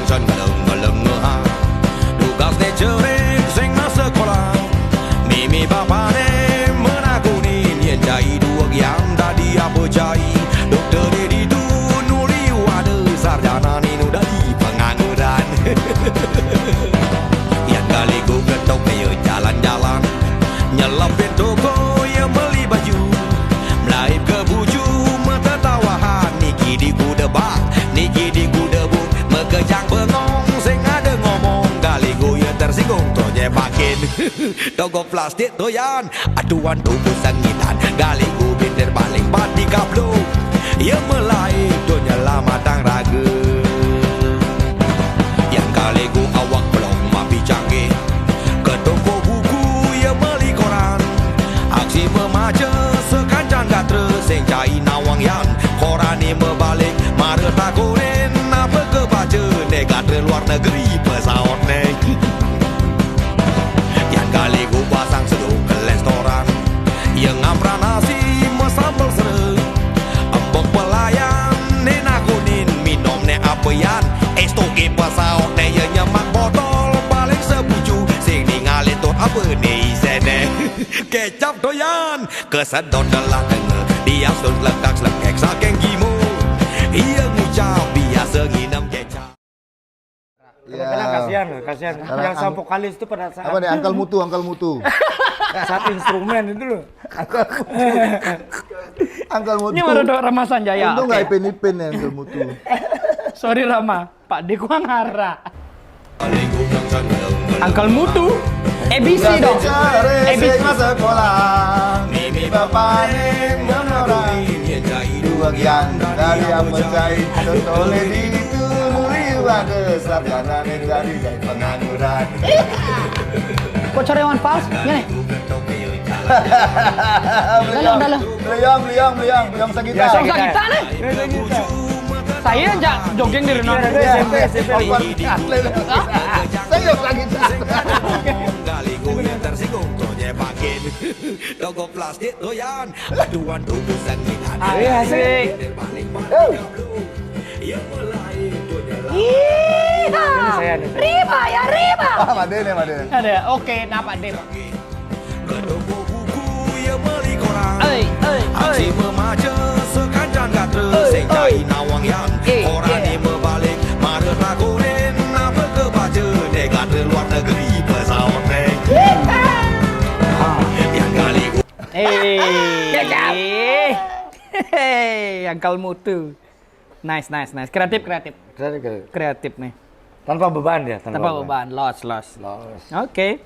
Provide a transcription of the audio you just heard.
can ngeleng-ngeleng tugas ne cerek sing masa sekolah mimi bapane menakuni yen jai dua yang tadi apa jai dokter di tu nuli wada sarjana ni nu dari pengangguran yang kali ku ketok ayo jalan-jalan nyelapin toko ya beli baju melaip ke buju metetawahan niki di ku debak niki di ku debuk mekejang bengong sing ada ngomong kali ku ya tersinggung toje pakin toko plastik toyan aduan tubuh sangitan kali ku bintir paling pati kablo ya melaip dunia lama tang raga yang kali ku awak belum mapi canggih ke toko buku ya beli koran aksi memaja sekancan gatra sing cai nawang yan koran ni membalik mara takurin apa ke baca ne gatra luar negeri pesawat ne yang kali ku pasang seduk ke restoran yang ngampran nasi mesambel sereng embok pelayan ne nakunin minum ne apa yan estoke pesawat ne ya nyemak botol paling sebuju sing ningali tot apa ni sene kecap doyan kesedot dalam denger dia sun letak selekek saking gimu ia ngucap biasa nginam kecap. Karena kasihan. Yang sang vokalis itu pada saat apa nih angkel mutu saat instrumen itu loh. angkel mutu Ini baru Rama Sanjaya. untung nggak ipin ya angkel mutu. Sorry Rama, Pak De gua ngara. Angkel Mutu. ABC dong. ABC masa sekolah mimi bapak menorang dua yang dari apa cai tole di itu nuri wade sarjana dari pengangguran. Kok cariwan pals? Gini. Dalam. Beliau Sagita. Oh, Sagita nih. Saya aja jogging di renang. SMP. Saya Sagita. Kali ku yang tersinggung toje pakin toko plastik toyan aduan tubuh sangitan Asik. ya mulai Riba ya riba. Madene. Ada. Oke, nah Pak De. ke toko buku ya beli koran aksi Ei. memaja sekancan gatra sing cai nawang yang koran ni membalik mara takurin apa ke baca ne gatra luar negeri pesawat ne yang kali ku Angkel Mutu. Nice. Kreatif nih. Tanpa beban ya. Tanpa beban, loss. Oke.